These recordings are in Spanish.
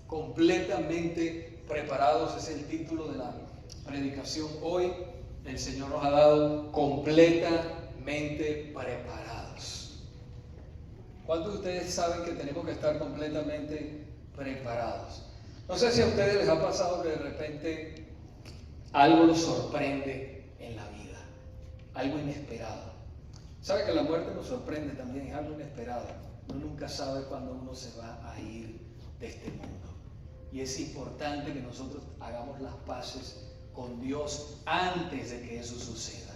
Completamente preparados es el título de la predicación hoy. El Señor nos ha dado completamente preparados. ¿Cuántos de ustedes saben que tenemos que estar completamente preparados? No sé si a ustedes les ha pasado que de repente algo los sorprende en la vida, algo inesperado. ¿Sabe que la muerte nos sorprende también? Es algo inesperado. Uno nunca sabe cuándo uno se va a ir de este mundo. Y es importante que nosotros hagamos las paces con Dios antes de que eso suceda.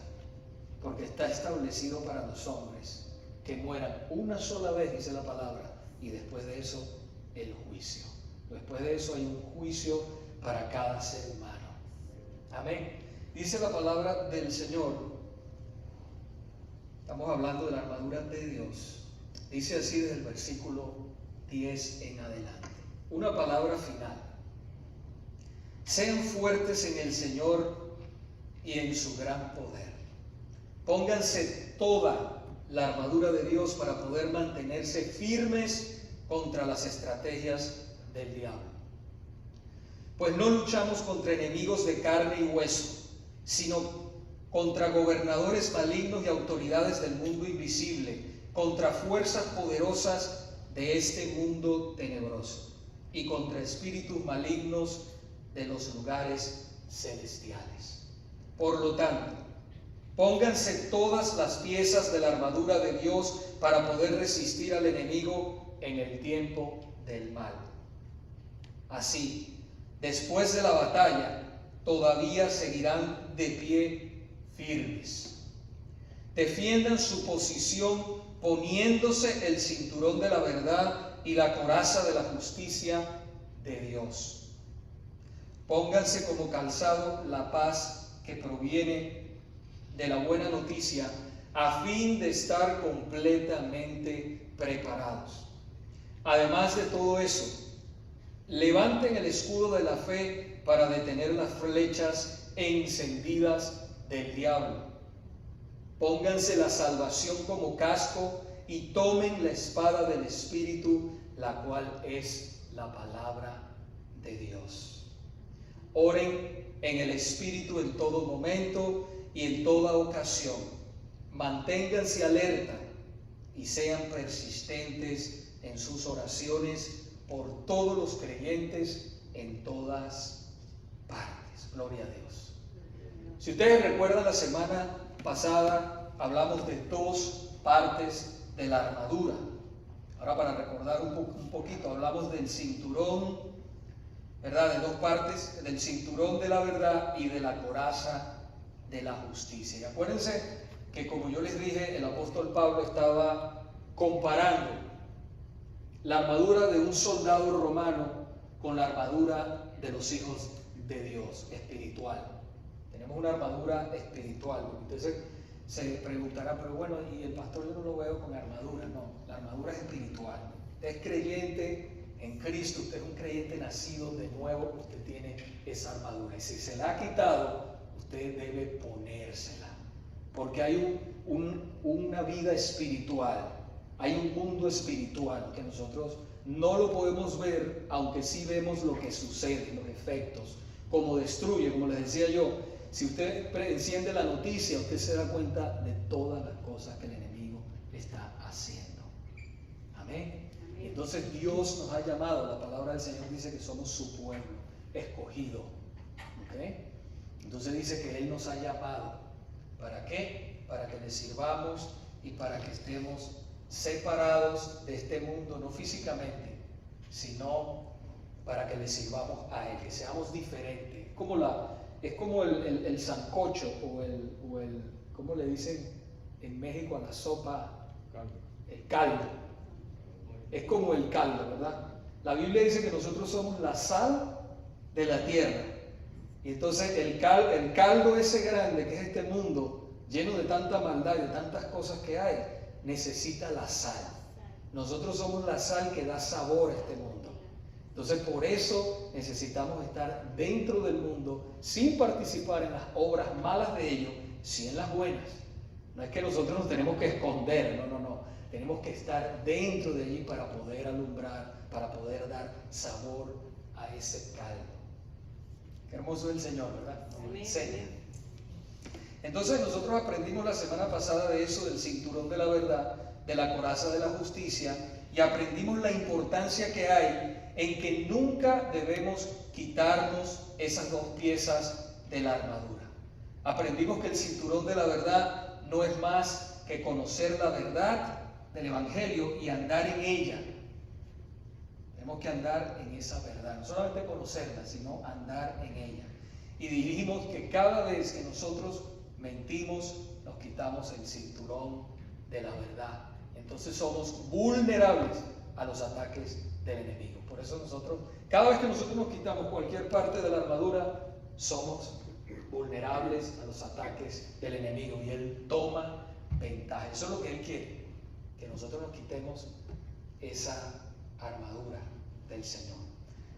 Porque está establecido para los hombres que mueran una sola vez, dice la palabra, y después de eso el juicio. Después de eso hay un juicio para cada ser humano. Amén. Dice la palabra del Señor. Estamos hablando de la armadura de Dios. Dice así desde el versículo 10 en adelante. Una palabra final. Sean fuertes en el Señor y en su gran poder. Pónganse toda la armadura de Dios para poder mantenerse firmes contra las estrategias del diablo. Pues no luchamos contra enemigos de carne y hueso, sino contra gobernadores malignos y autoridades del mundo invisible, contra fuerzas poderosas de este mundo tenebroso y contra espíritus malignos de los lugares celestiales. Por lo tanto, pónganse todas las piezas de la armadura de Dios para poder resistir al enemigo en el tiempo del mal. Así, después de la batalla, todavía seguirán de pie firmes. Defiendan su posición poniéndose el cinturón de la verdad y la coraza de la justicia de Dios. Pónganse como calzado la paz que proviene de la buena noticia, a fin de estar completamente preparados. Además de todo eso, levanten el escudo de la fe para detener las flechas encendidas del diablo. Pónganse la salvación como casco y tomen la espada del Espíritu, la cual es la palabra de Dios. Oren en el Espíritu en todo momento y en toda ocasión. Manténganse alerta y sean persistentes en sus oraciones por todos los creyentes en todas partes. Gloria a Dios. Si ustedes recuerdan, la semana pasada hablamos de dos partes de la armadura. Ahora, para recordar un poquito, hablamos del cinturón, ¿verdad? De dos partes, del cinturón de la verdad y de la coraza de la justicia. Y acuérdense que, como yo les dije, el apóstol Pablo estaba comparando la armadura de un soldado romano con la armadura de los hijos de Dios, espiritual. Tenemos una armadura espiritual. Entonces se preguntará, pero bueno, y el pastor yo no lo veo con armadura. No, la armadura es espiritual. Usted es creyente en Cristo, usted es un creyente nacido de nuevo, usted tiene esa armadura. Y si se la ha quitado, usted debe ponérsela. Porque hay una vida espiritual, hay un mundo espiritual que nosotros no lo podemos ver, aunque sí vemos lo que sucede, los efectos, cómo destruye, como les decía yo. Si usted enciende la noticia, usted se da cuenta de todas las cosas que el enemigo está haciendo. Amén. Entonces Dios nos ha llamado, la palabra del Señor dice que somos su pueblo escogido. ¿Okay? Entonces dice que Él nos ha llamado. ¿Para qué? Para que le sirvamos y para que estemos separados de este mundo, no físicamente, sino para que le sirvamos a Él, que seamos diferentes. Es como el sancocho o el ¿cómo le dicen en México a la sopa? El caldo. Es como el caldo, ¿verdad? La Biblia dice que nosotros somos la sal de la tierra. Y entonces el caldo ese grande que es este mundo, lleno de tanta maldad y de tantas cosas que hay, necesita la sal. Nosotros somos la sal que da sabor a este mundo. Entonces por eso necesitamos estar dentro del mundo sin participar en las obras malas de ellos, sí en las buenas. No es que nosotros nos tenemos que esconder, no. Tenemos que estar dentro de allí para poder alumbrar, para poder dar sabor a ese caldo. Qué hermoso es el Señor, ¿verdad? Nos enseña. Entonces nosotros aprendimos la semana pasada de eso, del cinturón de la verdad, de la coraza de la justicia, y aprendimos la importancia que hay en que nunca debemos quitarnos esas dos piezas de la armadura. Aprendimos que el cinturón de la verdad no es más que conocer la verdad del Evangelio y andar en ella. Tenemos que andar en esa verdad, no solamente conocerla, sino andar en ella. Y dijimos que cada vez que nosotros mentimos, nos quitamos el cinturón de la verdad. Entonces somos vulnerables a los ataques del enemigo. Por eso nosotros, cada vez que nosotros nos quitamos cualquier parte de la armadura, somos vulnerables a los ataques del enemigo. Y él toma ventaja. Eso es lo que él quiere, que nosotros nos quitemos esa armadura del Señor.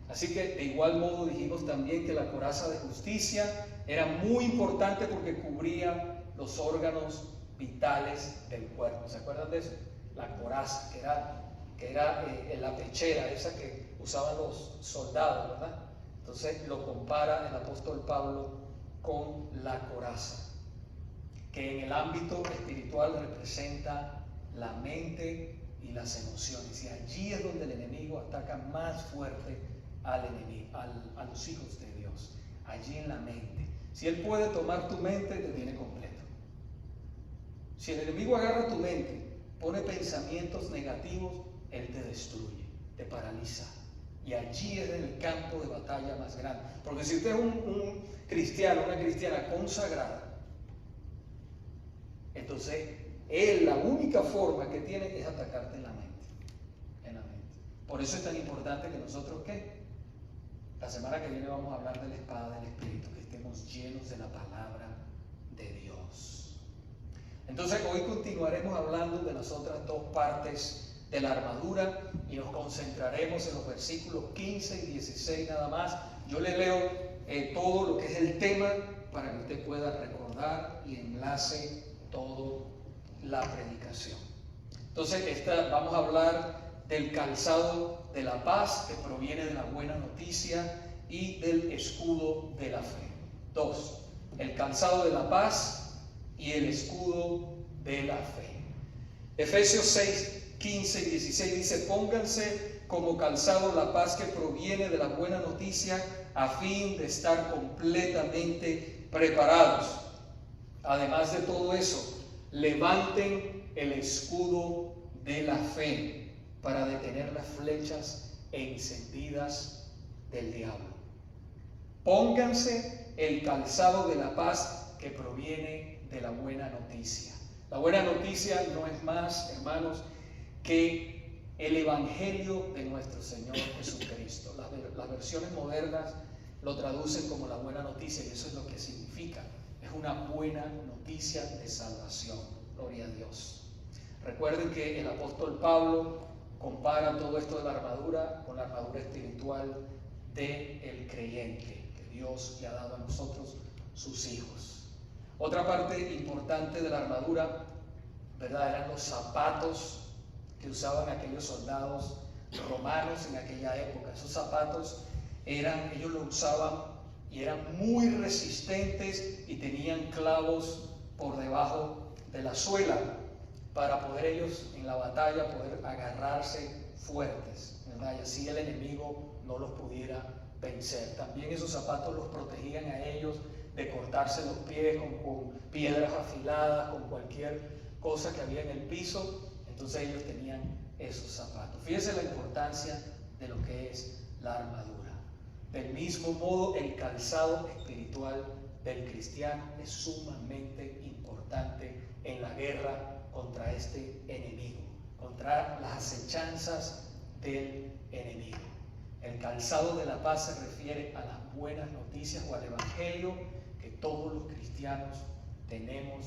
Así que de igual modo dijimos también que la coraza de justicia era muy importante porque cubría los órganos vitales del cuerpo. ¿Se acuerdan de eso? La coraza, que era la pechera, esa que usaban los soldados, ¿verdad? Entonces lo compara el apóstol Pablo con la coraza, que en el ámbito espiritual representa la mente y las emociones. Y allí es donde el enemigo ataca más fuerte al enemigo, a los hijos de Dios, allí en la mente. Si él puede tomar tu mente, te tiene completo. Si el enemigo agarra tu mente, pone pensamientos negativos, él te destruye, te paraliza. Y allí es el campo de batalla más grande. Porque si usted es un cristiano, una cristiana consagrada, entonces él, la única forma que tiene es atacarte en la mente. En la mente. Por eso es tan importante que nosotros, ¿qué? La semana que viene vamos a hablar de la espada del Espíritu, que estemos llenos de la palabra de Dios. Entonces hoy continuaremos hablando de las otras dos partes de la armadura y nos concentraremos en los versículos 15 y 16 nada más. Yo le leo todo lo que es el tema para que usted pueda recordar y enlace toda la predicación. Entonces vamos a hablar del calzado de la paz que proviene de la buena noticia y del escudo de la fe. 2. El calzado de la paz y el escudo de la fe. Efesios 6, 15 y 16 dice: pónganse como calzado la paz que proviene de la buena noticia, a fin de estar completamente preparados. Además de todo eso, levanten el escudo de la fe para detener las flechas encendidas del diablo. Pónganse el calzado de la paz que proviene de la buena noticia. La buena noticia no es más, hermanos, que el Evangelio de nuestro Señor Jesucristo. Las versiones modernas lo traducen como la buena noticia, y eso es lo que significa. Es una buena noticia de salvación. Gloria a Dios. Recuerden que el apóstol Pablo compara todo esto de la armadura con la armadura espiritual del creyente, que Dios le ha dado a nosotros, sus hijos. Otra parte importante de la armadura, ¿verdad?, eran los zapatos que usaban aquellos soldados romanos en aquella época. Esos zapatos ellos los usaban y eran muy resistentes y tenían clavos por debajo de la suela para poder ellos en la batalla poder agarrarse fuertes, ¿verdad? Y así el enemigo no los pudiera vencer. También esos zapatos los protegían a ellos de cortarse los pies con piedras afiladas, con cualquier cosa que había en el piso. Entonces ellos tenían esos zapatos. Fíjense la importancia de lo que es la armadura. Del mismo modo, el calzado espiritual del cristiano es sumamente importante en la guerra contra este enemigo, contra las acechanzas del enemigo. El calzado de la paz se refiere a las buenas noticias o al evangelio que todos los cristianos tenemos.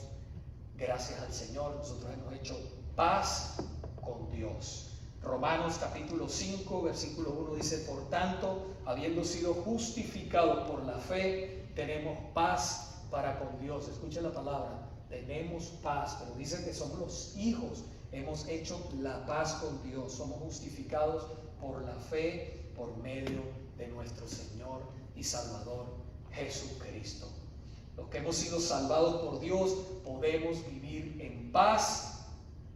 Gracias al Señor, nosotros hemos hecho paz con Dios. Romanos capítulo 5, versículo 1 dice: por tanto, habiendo sido justificados por la fe, tenemos paz para con Dios. Escuchen la palabra, tenemos paz, pero dice que somos los hijos, hemos hecho la paz con Dios, somos justificados por la fe por medio de nuestro Señor y Salvador Jesucristo. Los que hemos sido salvados por Dios podemos vivir en paz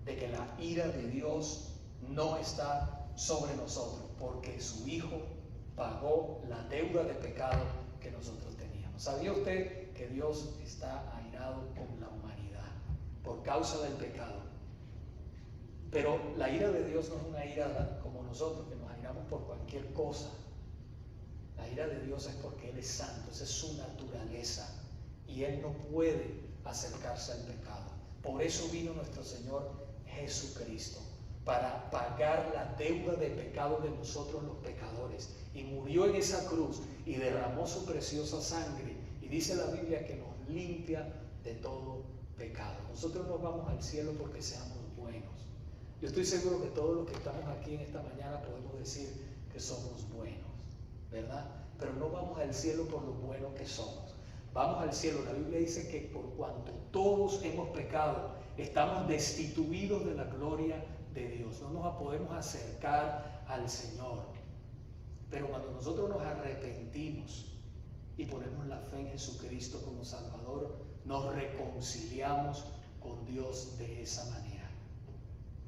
de que la ira de Dios no está sobre nosotros, porque su Hijo pagó la deuda de pecado que nosotros teníamos. ¿Sabía usted que Dios está airado con la humanidad por causa del pecado? Pero la ira de Dios no es una ira como nosotros, que nos airamos por cualquier cosa. La ira de Dios es porque Él es santo, esa es su naturaleza, y Él no puede acercarse al pecado. Por eso vino nuestro Señor Jesucristo, para pagar la deuda de pecado de nosotros los pecadores, y murió en esa cruz y derramó su preciosa sangre, y dice la Biblia que nos limpia de todo pecado. Nosotros no vamos al cielo porque seamos buenos. Yo estoy seguro que todos los que estamos aquí en esta mañana podemos decir que somos buenos, ¿verdad? Pero no vamos al cielo por lo buenos que somos. Vamos al cielo. La Biblia dice que por cuanto todos hemos pecado, estamos destituidos de la gloria de Dios. No nos podemos acercar al Señor. Pero cuando nosotros nos arrepentimos y ponemos la fe en Jesucristo como Salvador, nos reconciliamos con Dios de esa manera.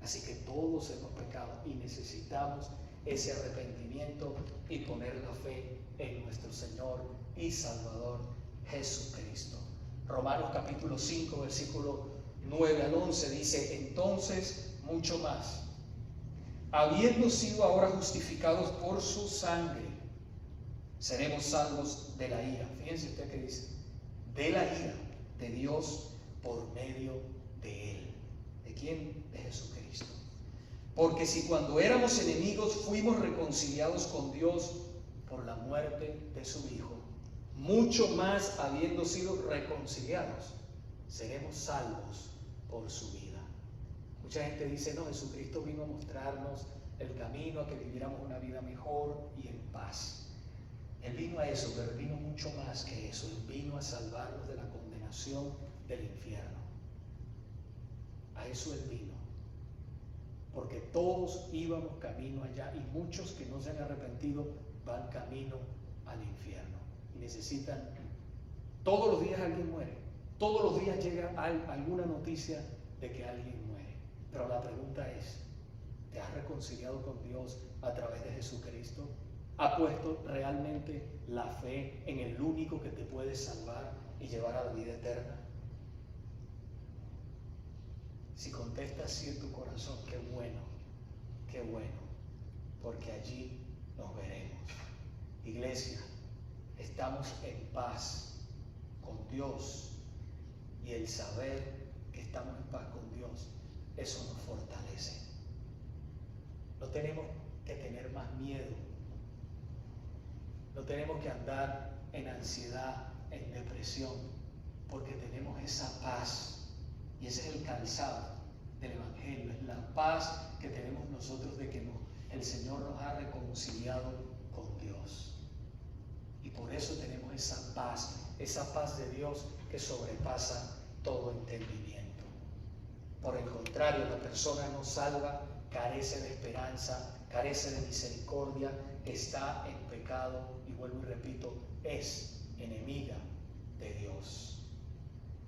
Así que todos hemos pecado y necesitamos ese arrepentimiento y poner la fe en nuestro Señor y Salvador Jesucristo. Romanos capítulo 5, versículo 9 al 11 dice: entonces mucho más, habiendo sido ahora justificados por su sangre, seremos salvos de la ira. Fíjense usted que dice, de la ira de Dios por medio de Él. ¿De quién? De Jesucristo. Porque si cuando éramos enemigos fuimos reconciliados con Dios por la muerte de su Hijo, mucho más habiendo sido reconciliados, seremos salvos por su vida. Mucha gente dice, no, Jesucristo vino a mostrarnos el camino a que viviéramos una vida mejor y en paz. Él vino a eso, pero vino mucho más que eso. Él vino a salvarnos de la condenación del infierno. A eso Él vino. Porque todos íbamos camino allá, y muchos que no se han arrepentido van camino al infierno. Y necesitan, todos los días alguien muere. Todos los días llega alguna noticia de que alguien muere. Pero la pregunta es, ¿te has reconciliado con Dios a través de Jesucristo? ¿Has puesto realmente la fe en el único que te puede salvar y llevar a la vida eterna? Si contestas sí en tu corazón, qué bueno, porque allí nos veremos. Iglesia, estamos en paz con Dios, y el saber que estamos en paz con Dios, eso nos fortalece. No tenemos que tener más miedo, no tenemos que andar en ansiedad, en depresión, porque tenemos esa paz. Y ese es el calzado del Evangelio, es la paz que tenemos nosotros de que el Señor nos ha reconciliado con Dios. Y por eso tenemos esa paz de Dios que sobrepasa todo entendimiento. Por el contrario, la persona no salva carece de esperanza, carece de misericordia, está en pecado y, vuelvo y repito, es enemiga de Dios.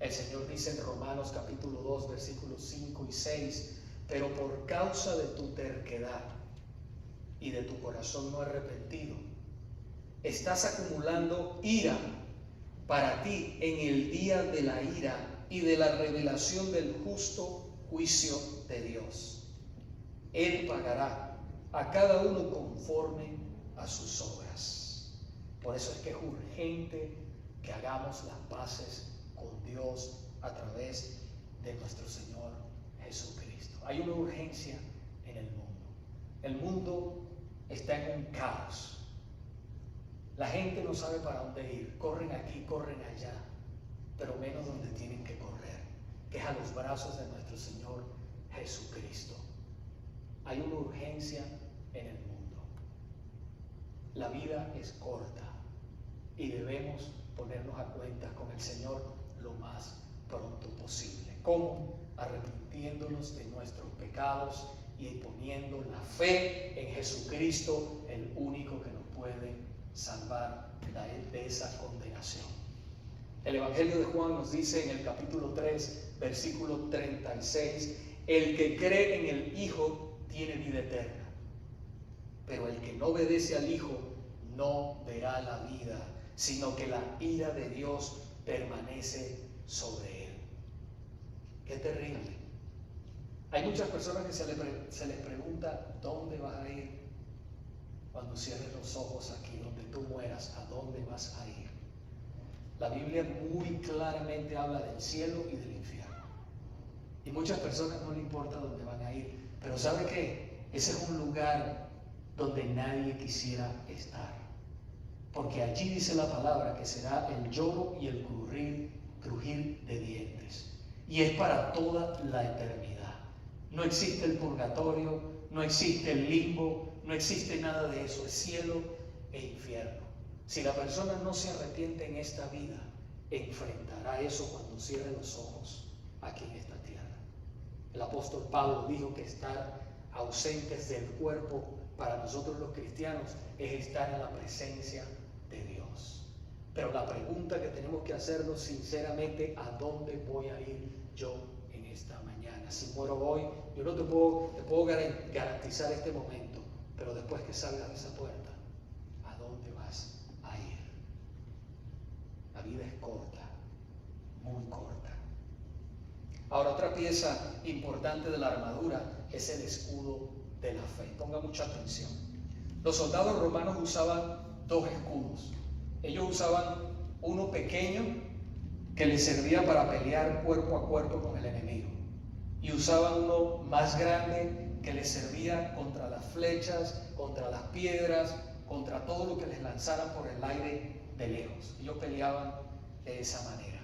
El Señor dice en Romanos capítulo 2, versículos 5 y 6, pero por causa de tu terquedad y de tu corazón no arrepentido, estás acumulando ira para ti en el día de la ira y de la revelación del justo juicio de Dios. Él pagará a cada uno conforme a sus obras. Por eso es que es urgente que hagamos las paces con Dios a través de nuestro Señor Jesucristo. Hay una urgencia en el mundo. El mundo está en un caos. La gente no sabe para dónde ir. Corren aquí, corren allá, pero menos donde tienen que correr, que es a los brazos de nuestro Señor Jesucristo. Hay una urgencia en el mundo. La vida es corta y debemos ponernos a cuentas con el Señor lo más pronto posible. ¿Cómo? Arrepintiéndonos de nuestros pecados y poniendo la fe en Jesucristo, el único que nos puede salvar de esa condenación. El Evangelio de Juan nos dice en el capítulo 3, versículo 36, el que cree en el Hijo tiene vida eterna, pero el que no obedece al Hijo no verá la vida, sino que la ira de Dios permanece sobre él. Qué terrible. Hay muchas personas que se les pregunta, ¿dónde vas a ir cuando cierres los ojos aquí, donde tú mueras? ¿A dónde vas a ir? La Biblia muy claramente habla del cielo y del infierno. Y muchas personas no les importa dónde van a ir, pero ¿sabe qué? Ese es un lugar donde nadie quisiera estar, porque allí dice la palabra que será el lloro y el crujir de dientes, y es para toda la eternidad. No existe el purgatorio, no existe el limbo, no existe nada de eso, es cielo e infierno. Si la persona no se arrepiente en esta vida, enfrentará eso cuando cierre los ojos aquí en esta tierra. El apóstol Pablo dijo que estar ausentes del cuerpo para nosotros los cristianos es estar en la presencia de Dios. Pero la pregunta que tenemos que hacernos sinceramente, ¿a dónde voy a ir yo en esta mañana? Si muero hoy, yo no te puedo garantizar este momento, pero después que salgas de esa puerta, ¿a dónde vas a ir? La vida es corta, muy corta. Ahora, otra pieza importante de la armadura es el escudo de la fe. Ponga mucha atención. Los soldados romanos usaban dos escudos. Ellos usaban uno pequeño que les servía para pelear cuerpo a cuerpo con el enemigo, y usaban uno más grande que les servía contra las flechas, contra las piedras, contra todo lo que les lanzaran por el aire de lejos. Ellos peleaban de esa manera.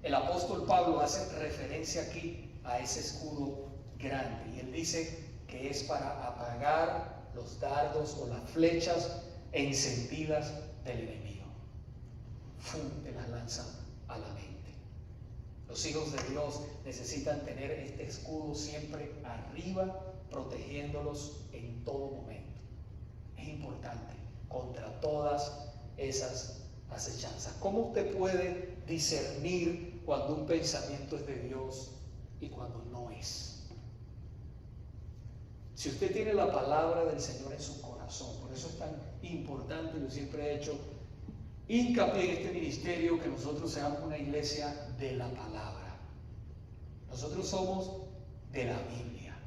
El apóstol Pablo hace referencia aquí a ese escudo grande, y él dice que es para apagar los dardos o las flechas encendidas del enemigo. Te las lanzan a la mente. Los hijos de Dios necesitan tener este escudo siempre arriba, protegiéndolos en todo momento. Es importante contra todas esas acechanzas. ¿Cómo usted puede discernir cuando un pensamiento es de Dios y cuando no es? Si usted tiene la palabra del Señor en su corazón, por eso es tan importante, yo siempre he hecho hincapié en este ministerio, que nosotros seamos una iglesia de la palabra. Nosotros somos de la Biblia,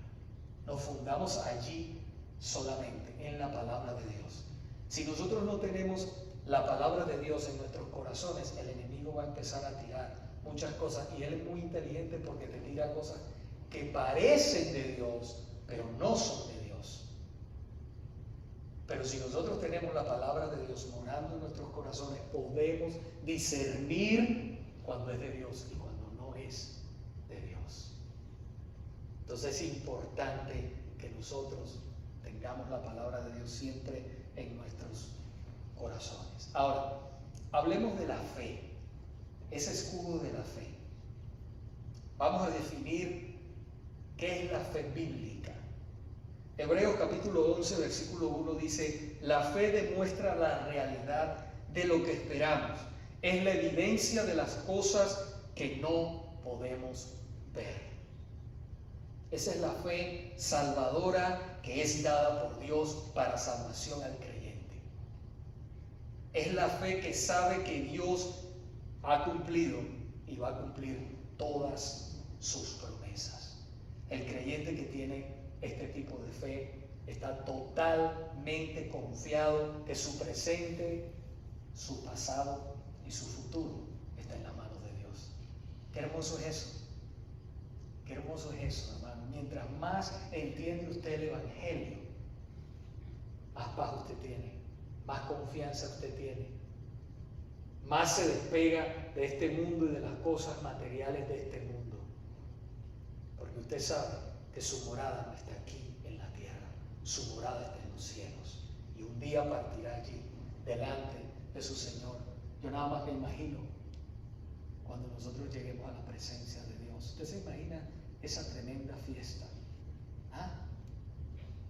nos fundamos allí solamente, en la palabra de Dios. Si nosotros no tenemos la palabra de Dios en nuestros corazones, el enemigo va a empezar a tirar muchas cosas, y él es muy inteligente porque te tira cosas que parecen de Dios, pero no son de Dios. Pero si nosotros tenemos la palabra de Dios morando en nuestros corazones, podemos discernir cuando es de Dios y cuando no es de Dios. Entonces es importante que nosotros tengamos la palabra de Dios siempre en nuestros corazones. Ahora, hablemos de la fe, ese escudo de la fe. Vamos a definir qué es la fe bíblica. Hebreos capítulo 11, versículo 1 dice: la fe demuestra la realidad de lo que esperamos, es la evidencia de las cosas que no podemos ver. Esa es la fe salvadora que es dada por Dios para salvación al creyente. Es la fe que sabe que Dios ha cumplido y va a cumplir todas sus promesas. El creyente que tiene este tipo de fe está totalmente confiado que su presente, su pasado y su futuro está en la mano de Dios. Qué hermoso es eso. Qué hermoso es eso, hermano. Mientras más entiende usted el Evangelio, más paz usted tiene, más confianza usted tiene, más se despega de este mundo y de las cosas materiales de este mundo. Porque usted sabe que su morada no está aquí en la tierra, su morada está en los cielos. Y un día partirá allí, delante de su Señor. Yo nada más me imagino cuando nosotros lleguemos a la presencia de Dios. ¿Usted se imagina esa tremenda fiesta?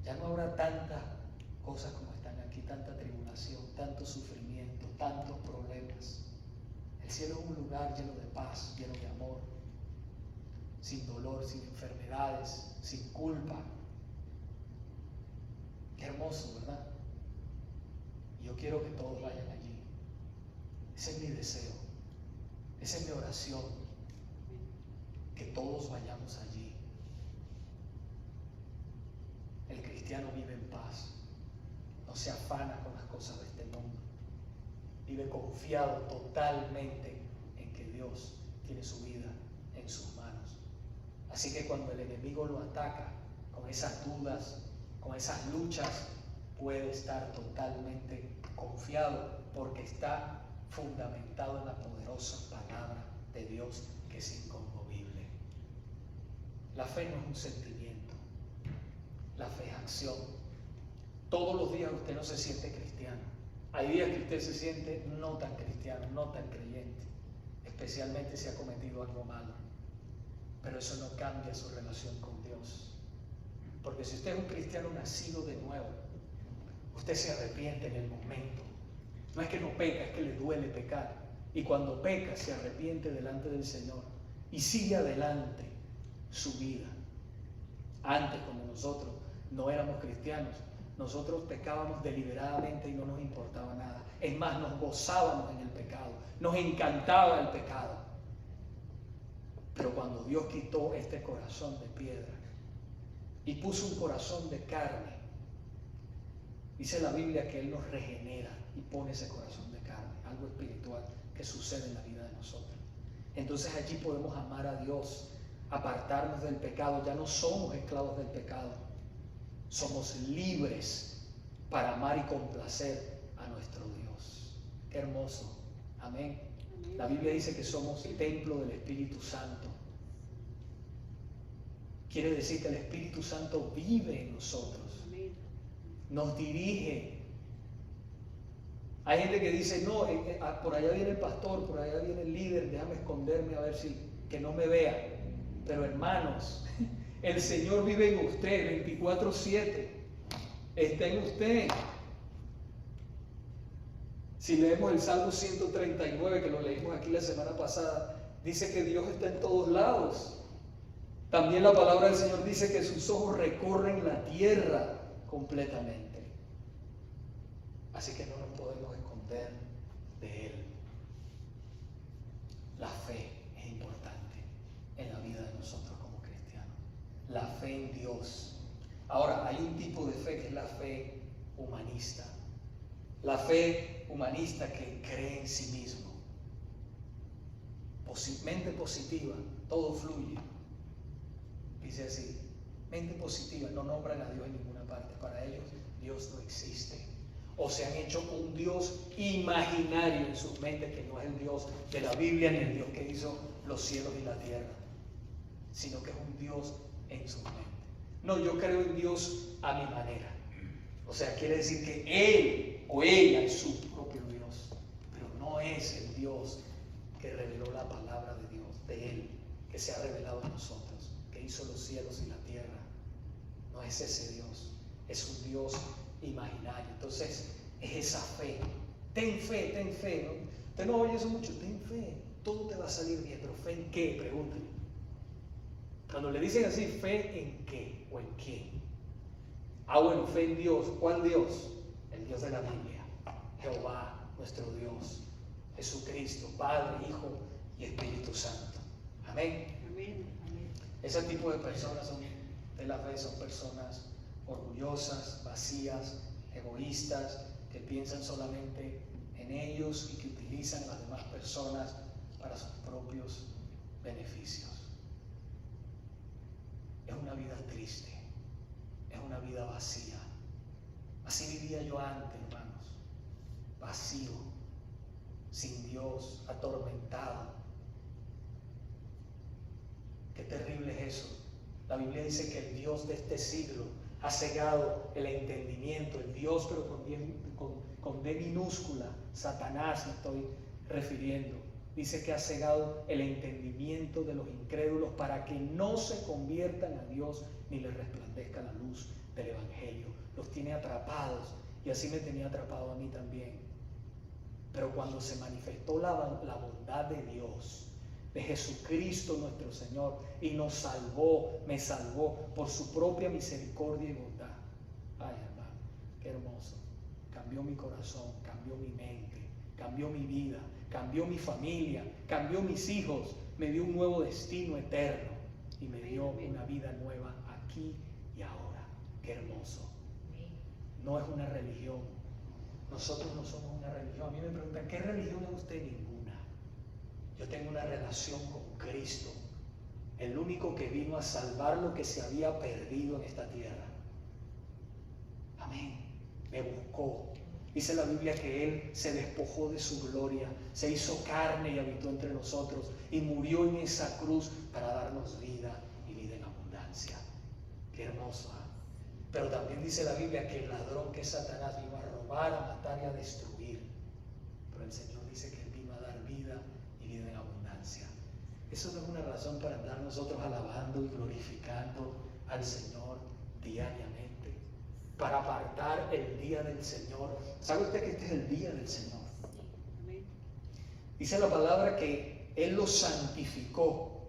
Ya no habrá tantas cosas como están aquí, tanta tribulación, tanto tanto sufrimiento, tantos problemas. El cielo es un lugar lleno de paz, lleno de amor, sin dolor, sin enfermedades, sin culpa. Qué hermoso, ¿verdad? Y yo quiero que todos vayan allí. Ese es mi deseo, esa es mi oración, que todos vayamos allí. El cristiano vive en paz, no se afana con las cosas de este mundo, vive confiado totalmente en que Dios tiene su vida en sus manos. Así que cuando el enemigo lo ataca con esas dudas, con esas luchas, puede estar totalmente confiado porque está fundamentado en la poderosa palabra de Dios que es inconmovible. La fe no es un sentimiento, la fe es acción. Todos los días usted no se siente cristiano. Hay días que usted se siente no tan cristiano, no tan creyente, especialmente si ha cometido algo malo. Pero eso no cambia su relación con Dios. Porque si usted es un cristiano nacido de nuevo, usted se arrepiente en el momento. No es que no peca, es que le duele pecar. Y cuando peca, se arrepiente delante del Señor y sigue adelante su vida. Antes, cuando nosotros no éramos cristianos, nosotros pecábamos deliberadamente y no nos importaba nada. Es más, nos gozábamos en el pecado, nos encantaba el pecado. Pero cuando Dios quitó este corazón de piedra y puso un corazón de carne, dice la Biblia que Él nos regenera y pone ese corazón de carne, algo espiritual que sucede en la vida de nosotros. Entonces allí podemos amar a Dios, apartarnos del pecado. Ya no somos esclavos del pecado, somos libres para amar y complacer a nuestro Dios. Qué hermoso, amén. La Biblia dice que somos templo del Espíritu Santo. Quiere decir que el Espíritu Santo vive en nosotros, nos dirige. Hay gente que dice, no, por allá viene el pastor, por allá viene el líder, déjame esconderme a ver si que no me vea. Pero hermanos, el Señor vive en usted 24/7, está en usted. Si leemos el Salmo 139, que lo leímos aquí la semana pasada, dice que Dios está en todos lados. También la palabra del Señor dice que sus ojos recorren la tierra completamente. Así que no nos podemos esconder de Él. La fe es importante en la vida de nosotros como cristianos. La fe en Dios. Ahora, hay un tipo de fe que es la fe humanista. La fe humanista que cree en sí mismo. Mente positiva, todo fluye. Dice así, mente positiva, no nombran a Dios en ninguna parte. Para ellos, Dios no existe. O se han hecho un Dios imaginario en sus mentes, que no es el Dios de la Biblia ni el Dios que hizo los cielos y la tierra, sino que es un Dios en sus mentes. No, yo creo en Dios a mi manera. O sea, quiere decir que Él o ella es su propio Dios, pero no es el Dios que reveló la palabra de Dios, de Él, que se ha revelado en nosotros, que hizo los cielos y la tierra. No es ese Dios, es un Dios imaginario. Entonces, es esa fe. Ten fe, ¿no? Usted no oye eso mucho, ten fe, todo te va a salir bien, pero ¿fe en qué? Pregúntale. Cuando le dicen así, ¿fe en qué o en quién? Bueno, fe en Dios. ¿Cuál Dios? El Dios de la Biblia, Jehová, nuestro Dios, Jesucristo, Padre, Hijo y Espíritu Santo. Amén. Amén. Amén. Ese tipo de personas de la fe son personas orgullosas, vacías, egoístas, que piensan solamente en ellos y que utilizan a las demás personas para sus propios beneficios. Es una vida triste, es una vida vacía. Así vivía yo antes, hermanos, vacío, sin Dios, atormentado. Qué terrible es eso. La Biblia dice que el Dios de este siglo ha cegado el entendimiento, el Dios pero con D minúscula, Satanás me estoy refiriendo. Dice que ha cegado el entendimiento de los incrédulos para que no se conviertan a Dios ni les resplandezca la luz del Evangelio. Los tiene atrapados y así me tenía atrapado a mí también. Pero cuando se manifestó la bondad de Dios, de Jesucristo nuestro Señor, y nos salvó, me salvó por su propia misericordia y bondad. Ay, hermano, qué hermoso. Cambió mi corazón, cambió mi mente, cambió mi vida, cambió mi familia, cambió mis hijos, me dio un nuevo destino eterno y me dio una vida nueva aquí y ahora. Qué hermoso. No es una religión. Nosotros no somos una religión. A mí me preguntan, ¿qué religión es usted? Ninguna. Yo tengo una relación con Cristo, el único que vino a salvar lo que se había perdido en esta tierra. Amén. Me buscó. Dice la Biblia que Él se despojó de su gloria, se hizo carne y habitó entre nosotros y murió en esa cruz para darnos vida y vida en abundancia. Qué hermoso, ¿eh? Pero también dice la Biblia que el ladrón, que es Satanás, vino a robar, a matar y a destruir. Pero el Señor dice que Él vino a dar vida y vida en abundancia. Eso no es una razón para andar nosotros alabando y glorificando al Señor diariamente, para apartar el día del Señor. ¿Sabe usted que este es el día del Señor? Dice la palabra que Él lo santificó.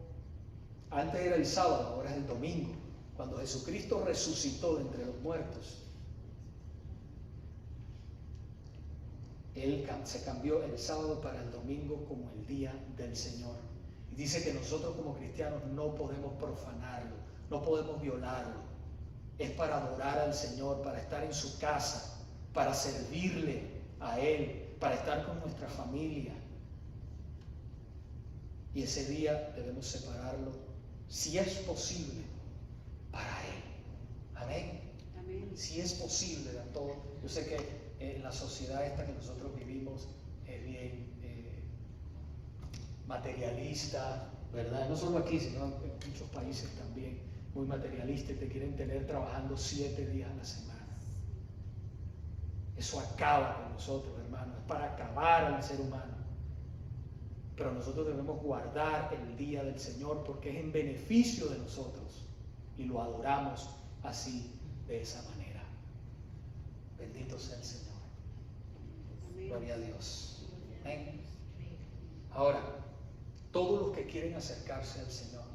Antes era el sábado, ahora es el domingo. Cuando Jesucristo resucitó de entre los muertos, Él se cambió el sábado para el domingo como el día del Señor. Y dice que nosotros como cristianos no podemos profanarlo, no podemos violarlo. Es para adorar al Señor, para estar en su casa, para servirle a Él, para estar con nuestra familia. Y ese día debemos separarlo, si es posible, para Él. Amén. Amén. Si es posible de todo. Yo sé que en la sociedad esta que nosotros vivimos es bien materialista, ¿verdad? No solo aquí, sino en muchos países también, muy materialista, y te quieren tener trabajando 7 días a la semana. Eso acaba con nosotros, hermanos, es para acabar al ser humano. Pero nosotros debemos guardar el día del Señor porque es en beneficio de nosotros y lo adoramos así, de esa manera. Bendito sea el Señor. Amén. Gloria a Dios. Amén. Ahora, todos los que quieren acercarse al Señor,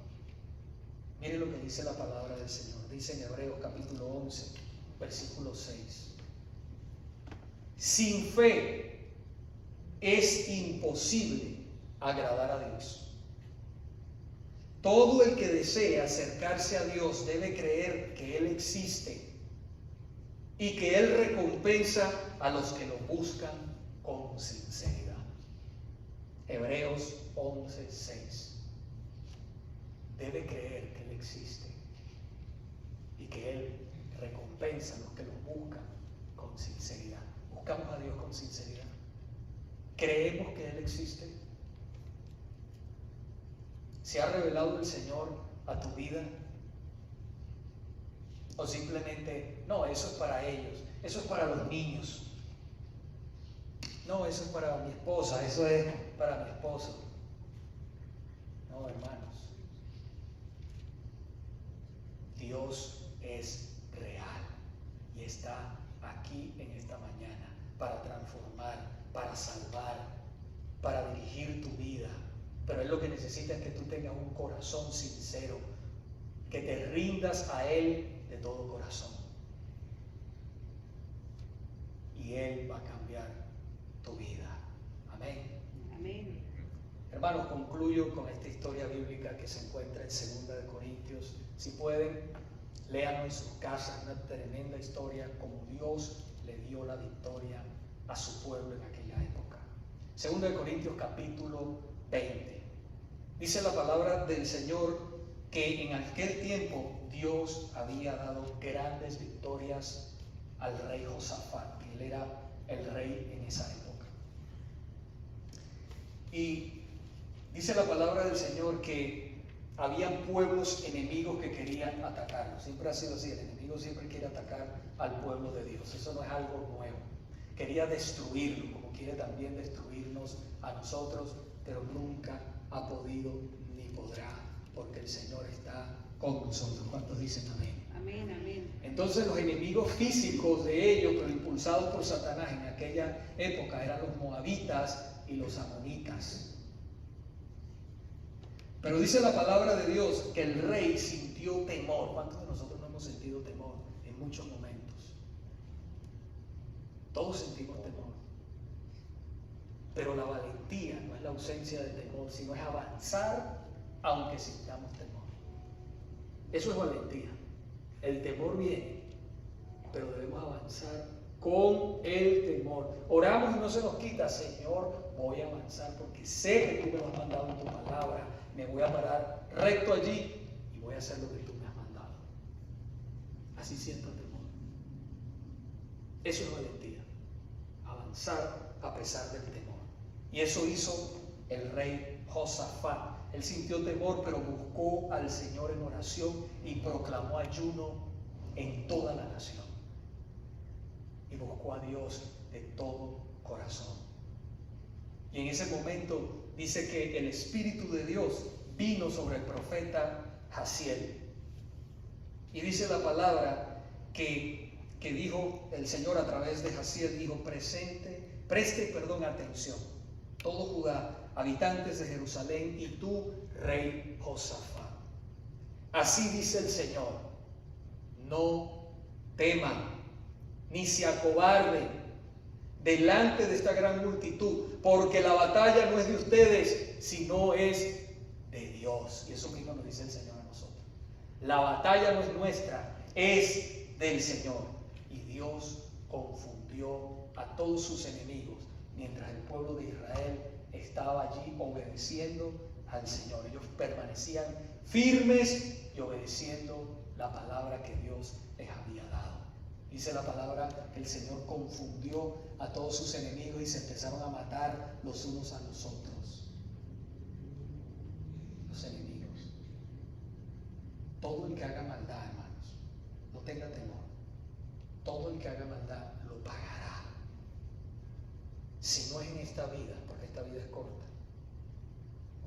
mire lo que dice la palabra del Señor. Dice en Hebreos capítulo 11, versículo 6. Sin fe es imposible agradar a Dios. Todo el que desea acercarse a Dios debe creer que Él existe y que Él recompensa a los que lo buscan con sinceridad. Hebreos 11:6. Debe creer que Él existe y que Él recompensa a los que lo buscan con sinceridad. Buscamos a Dios con sinceridad. ¿Creemos que Él existe? ¿Se ha revelado el Señor a tu vida? ¿O simplemente, no, eso es para ellos, eso es para los niños? No, eso es para mi esposa, eso es para mi esposo. No, hermanos. Dios es real y está aquí en esta mañana para transformar, para salvar, para dirigir tu vida. Pero Él lo que necesita es que tú tengas un corazón sincero, que te rindas a Él de todo corazón. Y Él va a cambiar tu vida. Amén. Amén. Hermanos, concluyo con esta historia bíblica que se encuentra en 2 de Corintios. Si pueden, léanlo en sus casas, una tremenda historia como Dios le dio la victoria a su pueblo en aquella época. 2 de Corintios capítulo 20. Dice la palabra del Señor que en aquel tiempo Dios había dado grandes victorias al rey Josafat, que él era el rey en esa época. Y dice la palabra del Señor que había pueblos enemigos que querían atacarlo. Siempre ha sido así, el enemigo siempre quiere atacar al pueblo de Dios. Eso no es algo nuevo. Quería destruirlo, como quiere también destruirnos a nosotros, pero nunca ha podido ni podrá, porque el Señor está con nosotros. ¿Cuántos dicen amén? Amén. Amén, amén. Entonces los enemigos físicos de ellos, pero impulsados por Satanás en aquella época, eran los moabitas y los amonitas. Pero dice la palabra de Dios que el rey sintió temor. ¿Cuántos de nosotros no hemos sentido temor en muchos momentos? Todos sentimos temor. Pero la valentía no es la ausencia de temor, sino es avanzar aunque sintamos temor. Eso es valentía. El temor viene, pero debemos avanzar con el temor. Oramos y no se nos quita. Señor, voy a avanzar porque sé que tú me lo has mandado en tu palabra. Me voy a parar recto allí y voy a hacer lo que tú me has mandado. Así siento el temor. Eso es valentía. Avanzar a pesar del temor. Y eso hizo el rey Josafat. Él sintió temor, pero buscó al Señor en oración y proclamó ayuno en toda la nación. Y buscó a Dios de todo corazón. Y en ese momento dice que el Espíritu de Dios vino sobre el profeta Jaciel. Y dice la palabra que dijo el Señor a través de Jaciel, dijo, preste atención, todo Judá, habitantes de Jerusalén, y tú, rey Josafat. Así dice el Señor, no teman, ni se acobarden delante de esta gran multitud, porque la batalla no es de ustedes, sino es de Dios. Y eso mismo nos dice el Señor a nosotros. La batalla no es nuestra, es del Señor. Y Dios confundió a todos sus enemigos, mientras el pueblo de Israel estaba allí obedeciendo al Señor. Ellos permanecían firmes y obedeciendo la palabra que Dios les había dado. Dice la palabra que el Señor confundió a todos sus enemigos y se empezaron a matar los unos a los otros. Los enemigos. Todo el que haga maldad, hermanos, no tenga temor. Todo el que haga maldad lo pagará. Si no es en esta vida, porque esta vida es corta,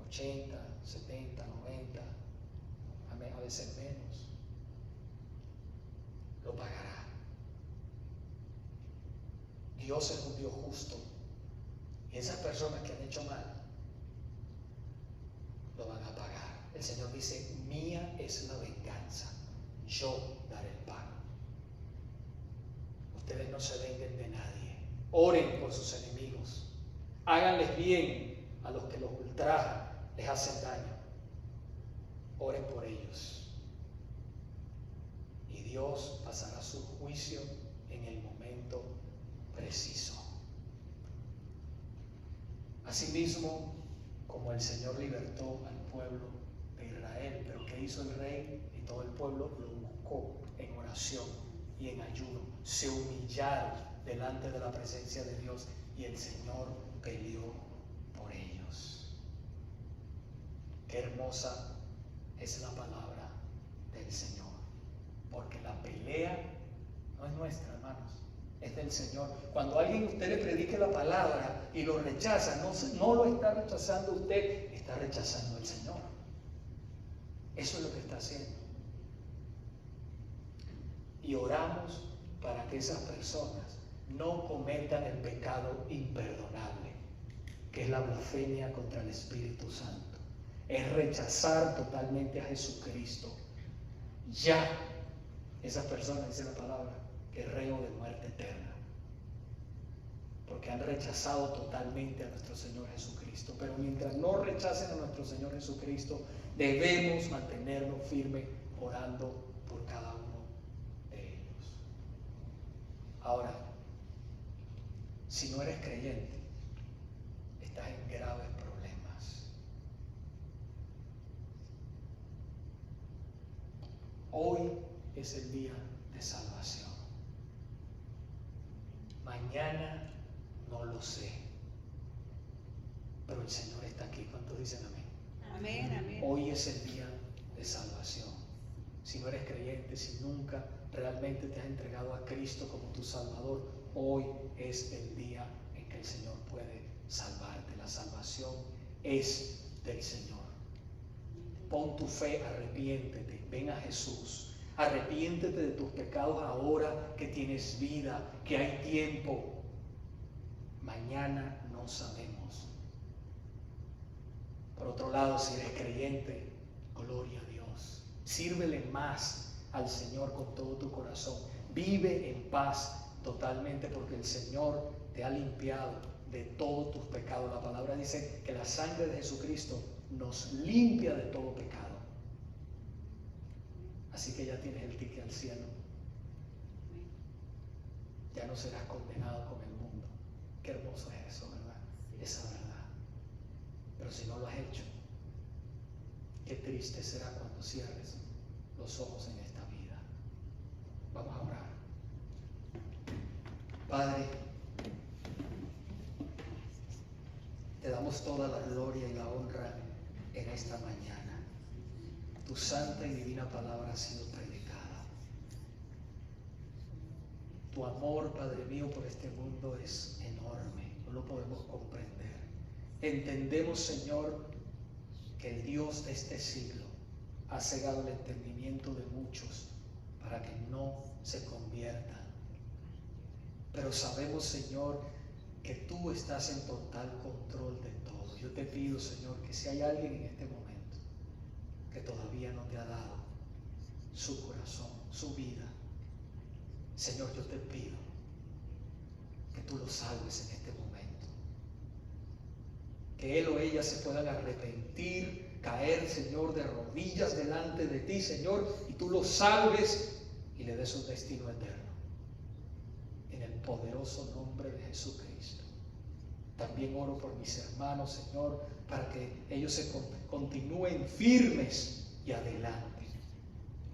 80, 70, 90, a veces menos, lo pagará. Dios es un Dios justo, y esas personas que han hecho mal lo van a pagar. El Señor dice, mía es la venganza, yo daré el pago. Ustedes no se vengan de nadie. Oren por sus enemigos. Háganles bien a los que los ultrajan, les hacen daño. Oren por ellos. Y Dios pasará su juicio en el momento preciso. Asimismo, como el Señor libertó al pueblo de Israel, pero ¿qué hizo el rey? Y todo el pueblo lo buscó en oración y en ayuno. Se humillaron delante de la presencia de Dios y el Señor peleó por ellos. Qué hermosa es la palabra del Señor, porque la pelea no es nuestra, hermanos, es del Señor. Cuando alguien a usted le predique la palabra y lo rechaza, no lo está rechazando usted, está rechazando al Señor. Eso es lo que está haciendo. Y oramos para que esas personas no cometan el pecado imperdonable, que es la blasfemia contra el Espíritu Santo. Es rechazar totalmente a Jesucristo. Ya esas personas, dice la palabra, que es reo de muerte eterna, porque han rechazado totalmente a nuestro Señor Jesucristo. Pero mientras no rechacen a nuestro Señor Jesucristo, debemos mantenernos firmes orando por cada uno de ellos. Ahora, si no eres creyente, estás en graves problemas. Hoy es el día de salvación. Mañana no lo sé, pero el Señor está aquí. ¿Cuántos dicen amén? Amén, amén. Hoy es el día de salvación. Si no eres creyente, si nunca realmente te has entregado a Cristo como tu Salvador, hoy es el día en que el Señor puede salvarte. La salvación es del Señor. Pon tu fe, arrepiéntete, ven a Jesús. Arrepiéntete de tus pecados ahora que tienes vida, que hay tiempo. Mañana no sabemos. Por otro lado, si eres creyente, gloria a Dios. Sírvele más al Señor con todo tu corazón. Vive en paz totalmente porque el Señor te ha limpiado de todos tus pecados. La palabra dice que la sangre de Jesucristo nos limpia de todo pecado. Así que ya tienes el ticket al cielo. Ya no serás condenado con el mundo. Qué hermoso es eso, ¿verdad? Esa verdad. Pero si no lo has hecho, qué triste será cuando cierres los ojos en esta vida. Vamos a orar. Padre, te damos toda la gloria y la honra en esta mañana. Tu santa y divina palabra ha sido predicada. Tu amor, Padre mío, por este mundo es enorme. No lo podemos comprender. Entendemos, Señor, que el Dios de este siglo ha cegado el entendimiento de muchos para que no se conviertan. Pero sabemos, Señor, que tú estás en total control de todo. Yo te pido, Señor, que si hay alguien en este momento que todavía no te ha dado su corazón, su vida, Señor, yo te pido que tú lo salves en este momento. Que él o ella se puedan arrepentir, caer, Señor, de rodillas delante de ti, Señor, y tú lo salves y le des un destino eterno. En el poderoso nombre de Jesucristo. También oro por mis hermanos, Señor, para que ellos se continúen firmes y adelante,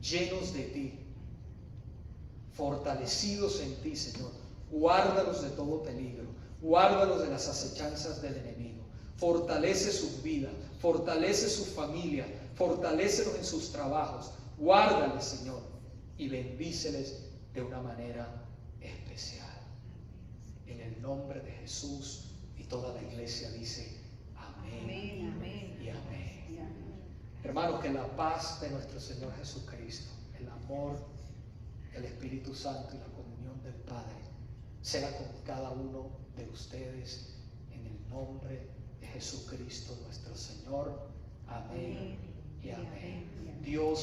llenos de ti, fortalecidos en ti, Señor. Guárdalos de todo peligro, guárdalos de las acechanzas del enemigo. Fortalece sus vidas, fortalece su familia, fortalécelos en sus trabajos. Guárdales, Señor, y bendíceles de una manera especial. En el nombre de Jesús, y toda la iglesia dice amén, Amén, amén. y amén. Hermanos, que la paz de nuestro Señor Jesucristo, el amor del Espíritu Santo y la comunión del Padre sea con cada uno de ustedes en el nombre de Jesucristo nuestro Señor. Amén y amén. Dios